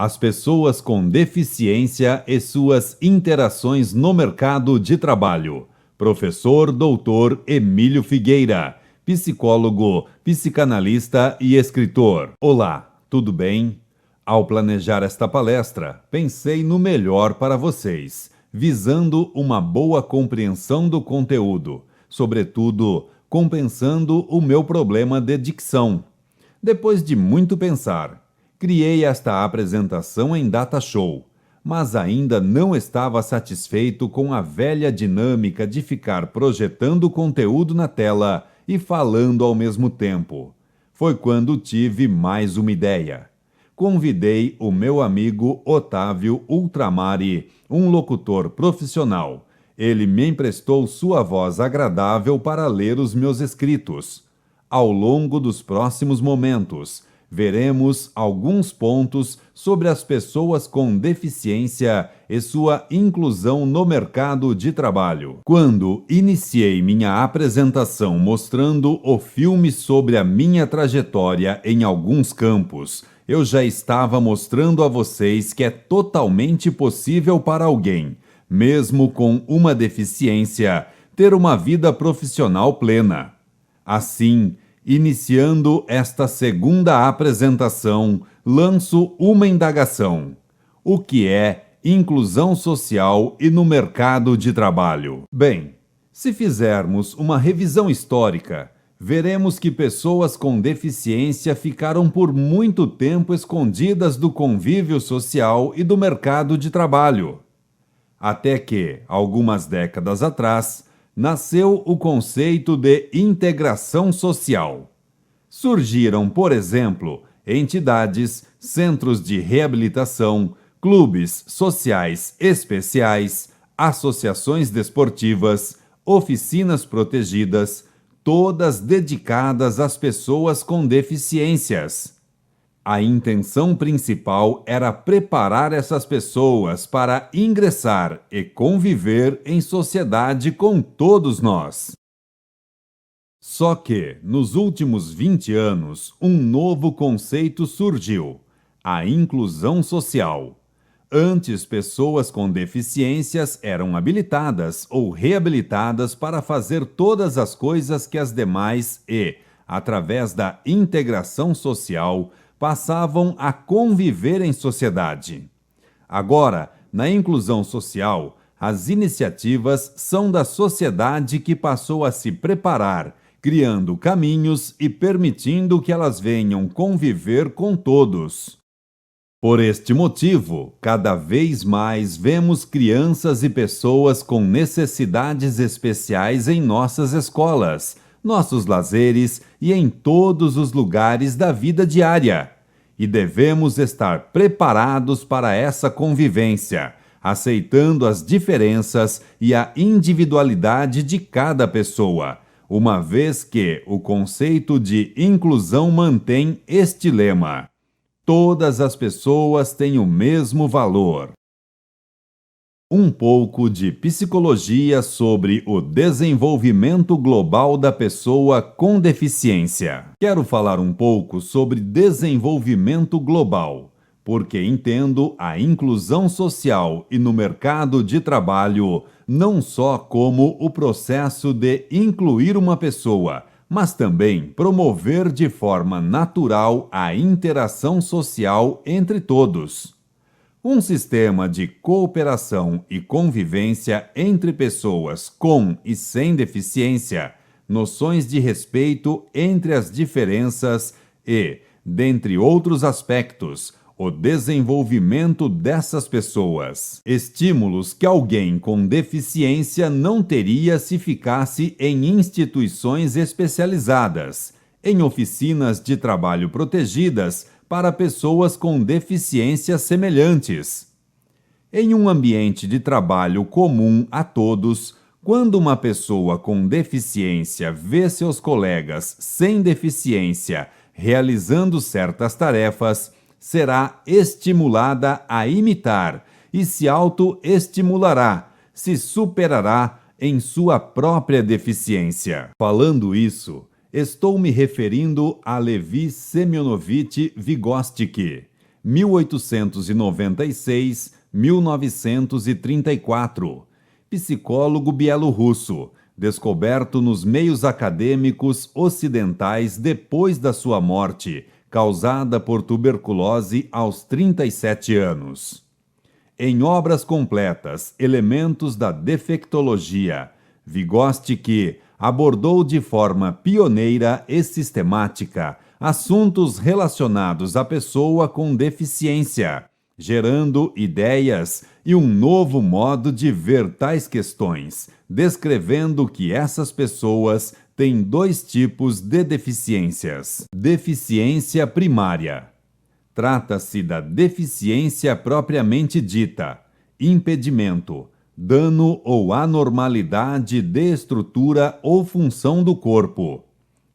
As pessoas com deficiência e suas interações no mercado de trabalho. Professor Dr. Emílio Figueira, psicólogo, psicanalista e escritor. Olá, tudo bem? Ao planejar esta palestra, pensei no melhor para vocês, visando uma boa compreensão do conteúdo, sobretudo compensando o meu problema de dicção. Depois de muito pensar, criei esta apresentação em data show, mas ainda não estava satisfeito com a velha dinâmica de ficar projetando o conteúdo na tela e falando ao mesmo tempo. Foi quando tive mais uma ideia. Convidei o meu amigo Otávio Ultramari, um locutor profissional. Ele me emprestou sua voz agradável para ler os meus escritos. Ao longo dos próximos momentos, veremos alguns pontos sobre as pessoas com deficiência e sua inclusão no mercado de trabalho. Quando iniciei minha apresentação mostrando o filme sobre a minha trajetória em alguns campos, eu já estava mostrando a vocês que é totalmente possível para alguém, mesmo com uma deficiência, ter uma vida profissional plena. Assim, iniciando esta segunda apresentação, lanço uma indagação. O que é inclusão social e no mercado de trabalho? Bem, se fizermos uma revisão histórica, veremos que pessoas com deficiência ficaram por muito tempo escondidas do convívio social e do mercado de trabalho. Até que, algumas décadas atrás, nasceu o conceito de integração social. Surgiram, por exemplo, entidades, centros de reabilitação, clubes sociais especiais, associações desportivas, oficinas protegidas, todas dedicadas às pessoas com deficiências. A intenção principal era preparar essas pessoas para ingressar e conviver em sociedade com todos nós. Só que, nos últimos 20 anos, um novo conceito surgiu: a inclusão social. Antes, pessoas com deficiências eram habilitadas ou reabilitadas para fazer todas as coisas que as demais e, através da integração social, passavam a conviver em sociedade. Agora, na inclusão social, as iniciativas são da sociedade que passou a se preparar, criando caminhos e permitindo que elas venham conviver com todos. Por este motivo, cada vez mais vemos crianças e pessoas com necessidades especiais em nossas escolas, nossos lazeres e em todos os lugares da vida diária. E devemos estar preparados para essa convivência, aceitando as diferenças e a individualidade de cada pessoa, uma vez que o conceito de inclusão mantém este lema: todas as pessoas têm o mesmo valor. Um pouco de psicologia sobre o desenvolvimento global da pessoa com deficiência. Quero falar um pouco sobre desenvolvimento global, porque entendo a inclusão social e no mercado de trabalho não só como o processo de incluir uma pessoa, mas também promover de forma natural a interação social entre todos. Um sistema de cooperação e convivência entre pessoas com e sem deficiência, noções de respeito entre as diferenças e, dentre outros aspectos, o desenvolvimento dessas pessoas. Estímulos que alguém com deficiência não teria se ficasse em instituições especializadas, em oficinas de trabalho protegidas para pessoas com deficiências semelhantes. Em um ambiente de trabalho comum a todos, quando uma pessoa com deficiência vê seus colegas sem deficiência realizando certas tarefas, será estimulada a imitar e se autoestimulará, se superará em sua própria deficiência. Falando isso, estou me referindo a Levi Semyonovich Vygotsky, 1896-1934. Psicólogo bielorrusso, descoberto nos meios acadêmicos ocidentais depois da sua morte, causada por tuberculose aos 37 anos. Em obras completas, Elementos da Defectologia, Vygotsky abordou de forma pioneira e sistemática assuntos relacionados à pessoa com deficiência, gerando ideias e um novo modo de ver tais questões, descrevendo que essas pessoas têm dois tipos de deficiências. Deficiência primária. Trata-se da deficiência propriamente dita, impedimento, dano ou anormalidade de estrutura ou função do corpo,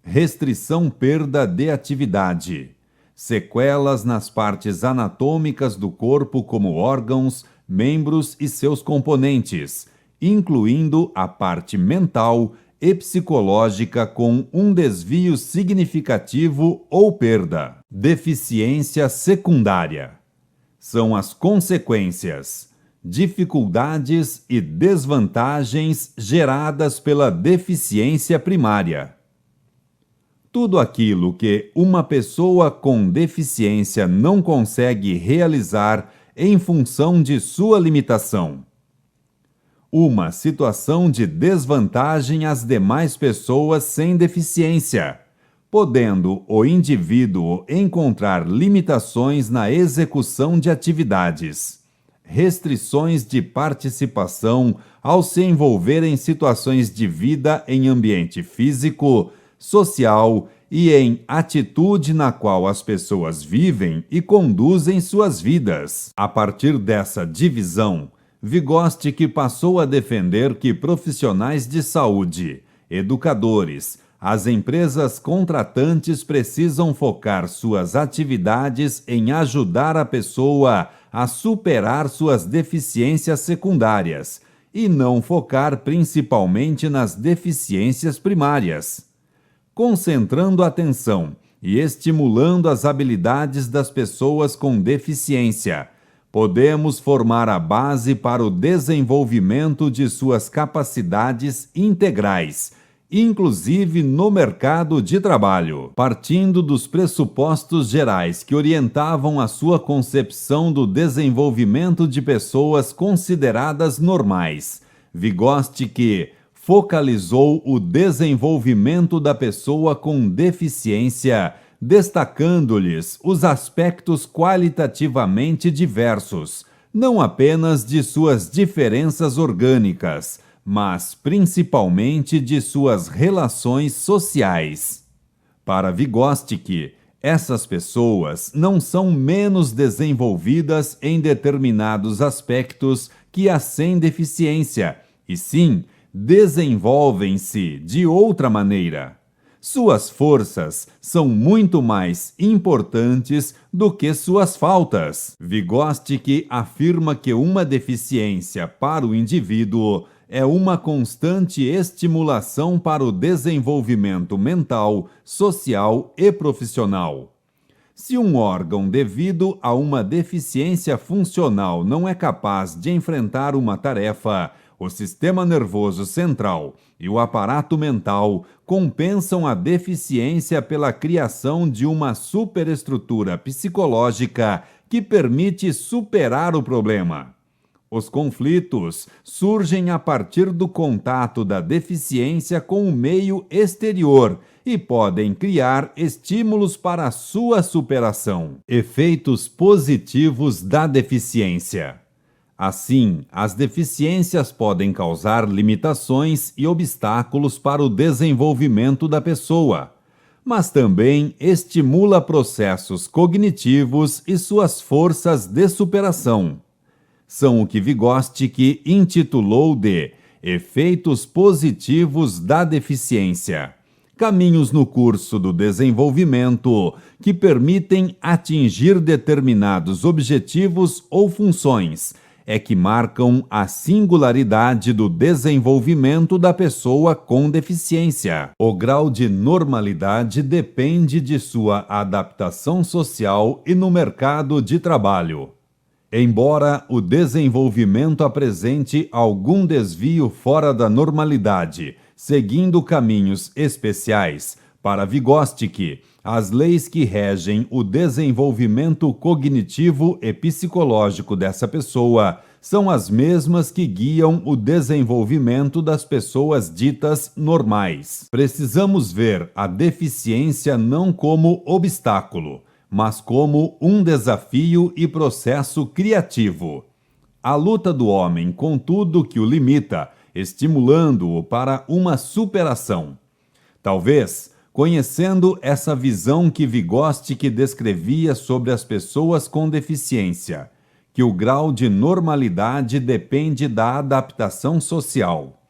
restrição, perda de atividade, sequelas nas partes anatômicas do corpo como órgãos, membros e seus componentes, incluindo a parte mental e psicológica com um desvio significativo ou perda. Deficiência secundária. São as consequências, dificuldades e desvantagens geradas pela deficiência primária. Tudo aquilo que uma pessoa com deficiência não consegue realizar em função de sua limitação. Uma situação de desvantagem às demais pessoas sem deficiência, podendo o indivíduo encontrar limitações na execução de atividades, restrições de participação ao se envolver em situações de vida em ambiente físico, social e em atitude na qual as pessoas vivem e conduzem suas vidas. A partir dessa divisão, Vygotsky passou a defender que profissionais de saúde, educadores, as empresas contratantes precisam focar suas atividades em ajudar a pessoa a superar suas deficiências secundárias e não focar principalmente nas deficiências primárias. Concentrando a atenção e estimulando as habilidades das pessoas com deficiência, podemos formar a base para o desenvolvimento de suas capacidades integrais, inclusive no mercado de trabalho. Partindo dos pressupostos gerais que orientavam a sua concepção do desenvolvimento de pessoas consideradas normais, Vygotsky focalizou o desenvolvimento da pessoa com deficiência, destacando-lhes os aspectos qualitativamente diversos, não apenas de suas diferenças orgânicas, mas principalmente de suas relações sociais. Para Vygotsky, essas pessoas não são menos desenvolvidas em determinados aspectos que as sem deficiência, e sim, desenvolvem-se de outra maneira. Suas forças são muito mais importantes do que suas faltas. Vygotsky afirma que uma deficiência para o indivíduo é uma constante estimulação para o desenvolvimento mental, social e profissional. Se um órgão devido a uma deficiência funcional não é capaz de enfrentar uma tarefa, o sistema nervoso central e o aparato mental compensam a deficiência pela criação de uma superestrutura psicológica que permite superar o problema. Os conflitos surgem a partir do contato da deficiência com o meio exterior e podem criar estímulos para a sua superação. Efeitos positivos da deficiência. Assim, as deficiências podem causar limitações e obstáculos para o desenvolvimento da pessoa, mas também estimula processos cognitivos e suas forças de superação. São o que Vygotsky intitulou de efeitos positivos da deficiência, caminhos no curso do desenvolvimento que permitem atingir determinados objetivos ou funções, é que marcam a singularidade do desenvolvimento da pessoa com deficiência. O grau de normalidade depende de sua adaptação social e no mercado de trabalho. Embora o desenvolvimento apresente algum desvio fora da normalidade, seguindo caminhos especiais, para Vygotsky, as leis que regem o desenvolvimento cognitivo e psicológico dessa pessoa são as mesmas que guiam o desenvolvimento das pessoas ditas normais. Precisamos ver a deficiência não como obstáculo, mas como um desafio e processo criativo. A luta do homem com tudo que o limita, estimulando-o para uma superação. Talvez, conhecendo essa visão que Vygotsky descrevia sobre as pessoas com deficiência, que o grau de normalidade depende da adaptação social,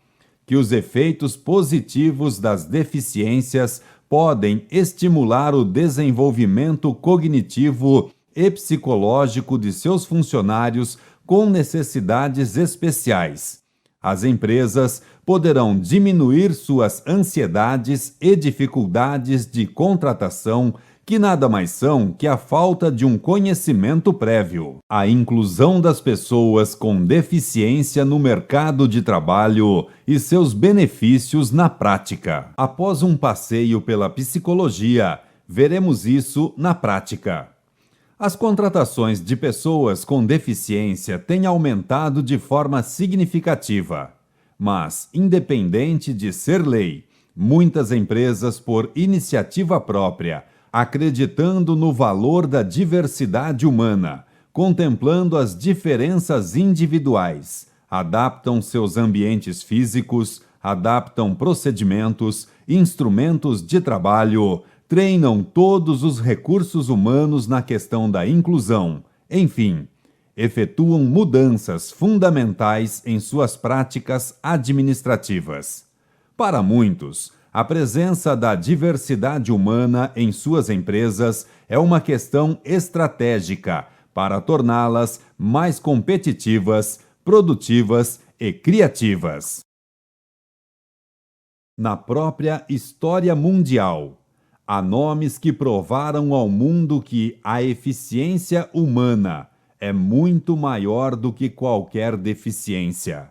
que os efeitos positivos das deficiências podem estimular o desenvolvimento cognitivo e psicológico de seus funcionários com necessidades especiais. As empresas poderão diminuir suas ansiedades e dificuldades de contratação, que nada mais são que a falta de um conhecimento prévio. A inclusão das pessoas com deficiência no mercado de trabalho e seus benefícios na prática. Após um passeio pela psicologia, veremos isso na prática. As contratações de pessoas com deficiência têm aumentado de forma significativa. Mas, independente de ser lei, muitas empresas, por iniciativa própria, acreditando no valor da diversidade humana, contemplando as diferenças individuais, adaptam seus ambientes físicos, adaptam procedimentos, instrumentos de trabalho, treinam todos os recursos humanos na questão da inclusão, enfim, efetuam mudanças fundamentais em suas práticas administrativas. Para muitos, a presença da diversidade humana em suas empresas é uma questão estratégica para torná-las mais competitivas, produtivas e criativas. Na própria história mundial, há nomes que provaram ao mundo que a eficiência humana é muito maior do que qualquer deficiência.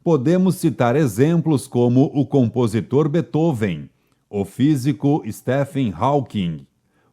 Podemos citar exemplos como o compositor Beethoven, o físico Stephen Hawking,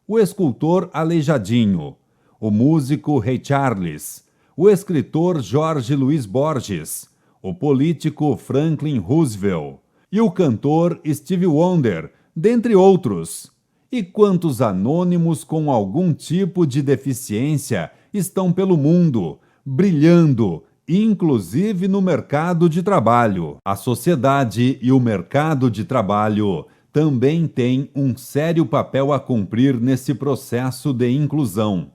o escultor Aleijadinho, o músico Ray Charles, o escritor Jorge Luiz Borges, o político Franklin Roosevelt e o cantor Stevie Wonder, dentre outros. E quantos anônimos com algum tipo de deficiência estão pelo mundo, brilhando, inclusive no mercado de trabalho. A sociedade e o mercado de trabalho também têm um sério papel a cumprir nesse processo de inclusão.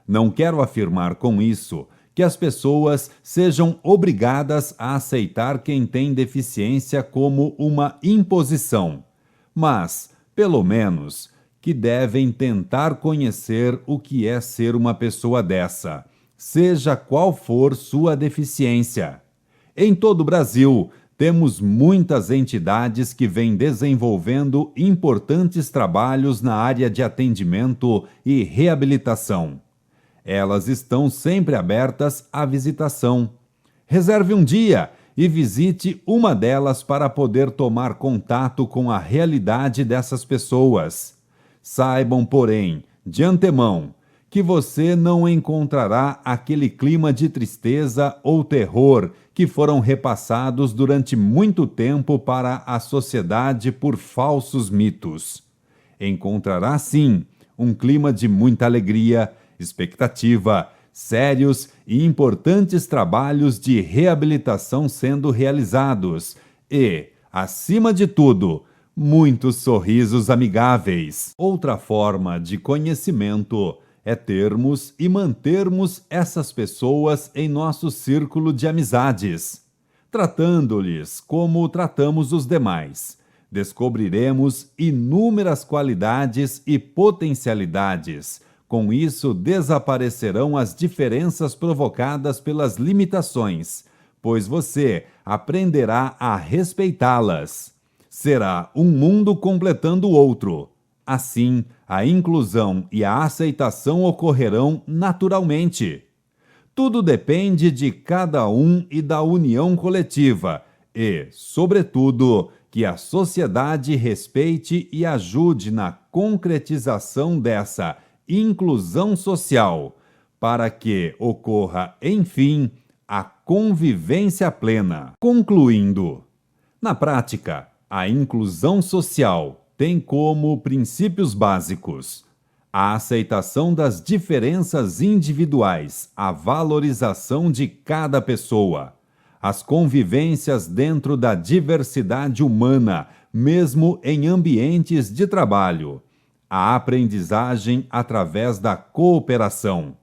Não quero afirmar com isso que as pessoas sejam obrigadas a aceitar quem tem deficiência como uma imposição, mas, pelo menos, que devem tentar conhecer o que é ser uma pessoa dessa, seja qual for sua deficiência. Em todo o Brasil, temos muitas entidades que vêm desenvolvendo importantes trabalhos na área de atendimento e reabilitação. Elas estão sempre abertas à visitação. Reserve um dia e visite uma delas para poder tomar contato com a realidade dessas pessoas. Saibam, porém, de antemão, que você não encontrará aquele clima de tristeza ou terror que foram repassados durante muito tempo para a sociedade por falsos mitos. Encontrará, sim, um clima de muita alegria, expectativa, sérios e importantes trabalhos de reabilitação sendo realizados e, acima de tudo, muitos sorrisos amigáveis. Outra forma de conhecimento é termos e mantermos essas pessoas em nosso círculo de amizades, tratando-lhes como tratamos os demais. Descobriremos inúmeras qualidades e potencialidades, Com isso, desaparecerão as diferenças provocadas pelas limitações, pois você aprenderá a respeitá-las. Será um mundo completando o outro. Assim, a inclusão e a aceitação ocorrerão naturalmente. Tudo depende de cada um e da união coletiva e, sobretudo, que a sociedade respeite e ajude na concretização dessa inclusão social, para que ocorra, enfim, a convivência plena. Concluindo, na prática, a inclusão social tem como princípios básicos a aceitação das diferenças individuais, a valorização de cada pessoa, as convivências dentro da diversidade humana, mesmo em ambientes de trabalho, a aprendizagem através da cooperação.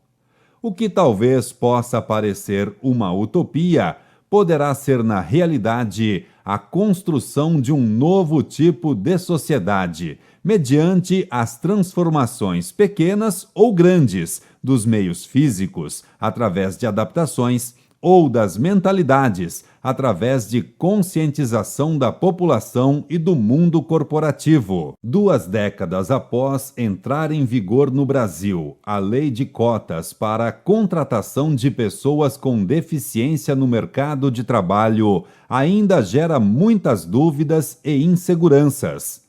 O que talvez possa parecer uma utopia, poderá ser na realidade a construção de um novo tipo de sociedade, mediante as transformações pequenas ou grandes dos meios físicos, através de adaptações, ou das mentalidades, através de conscientização da população e do mundo corporativo. 2 décadas após entrar em vigor no Brasil a Lei de Cotas para a contratação de pessoas com deficiência no mercado de trabalho, ainda gera muitas dúvidas e inseguranças.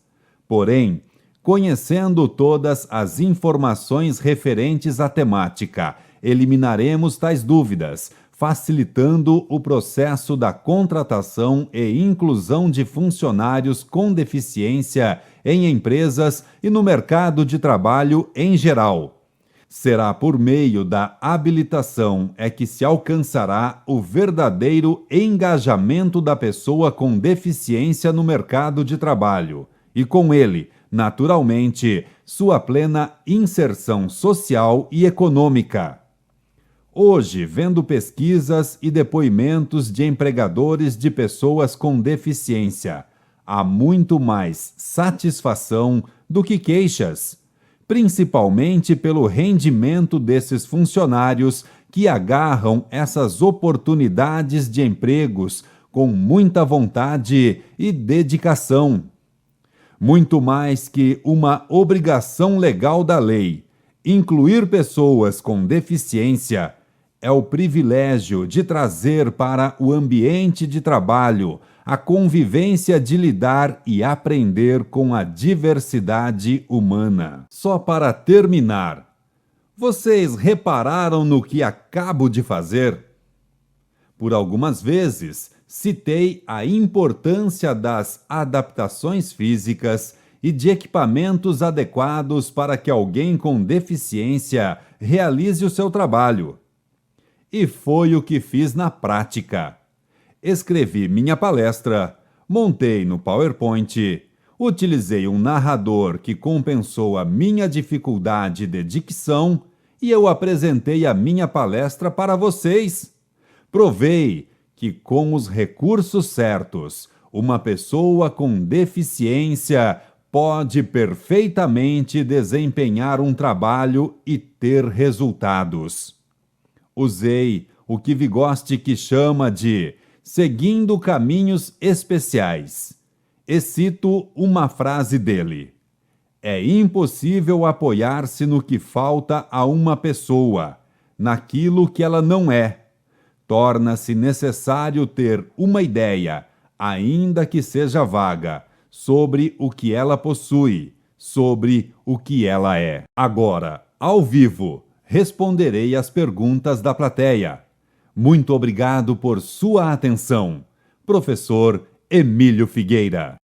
Porém, conhecendo todas as informações referentes à temática, eliminaremos tais dúvidas, facilitando o processo da contratação e inclusão de funcionários com deficiência em empresas e no mercado de trabalho em geral. Será por meio da habilitação é que se alcançará o verdadeiro engajamento da pessoa com deficiência no mercado de trabalho e, com ele, naturalmente, sua plena inserção social e econômica. Hoje, vendo pesquisas e depoimentos de empregadores de pessoas com deficiência, há muito mais satisfação do que queixas, principalmente pelo rendimento desses funcionários que agarram essas oportunidades de empregos com muita vontade e dedicação. Muito mais que uma obrigação legal da lei, incluir pessoas com deficiência é o privilégio de trazer para o ambiente de trabalho a convivência de lidar e aprender com a diversidade humana. Só para terminar, vocês repararam no que acabo de fazer? Por algumas vezes, citei a importância das adaptações físicas e de equipamentos adequados para que alguém com deficiência realize o seu trabalho. E foi o que fiz na prática. Escrevi minha palestra, montei no PowerPoint, utilizei um narrador que compensou a minha dificuldade de dicção e eu apresentei a minha palestra para vocês. Provei que com os recursos certos, uma pessoa com deficiência pode perfeitamente desempenhar um trabalho e ter resultados. Usei o que Vygotsky chama de seguindo caminhos especiais. E cito uma frase dele: é impossível apoiar-se no que falta a uma pessoa, naquilo que ela não é. Torna-se necessário ter uma ideia, ainda que seja vaga, sobre o que ela possui, sobre o que ela é. Agora, ao vivo, responderei às perguntas da plateia. Muito obrigado por sua atenção. Professor Emílio Figueira.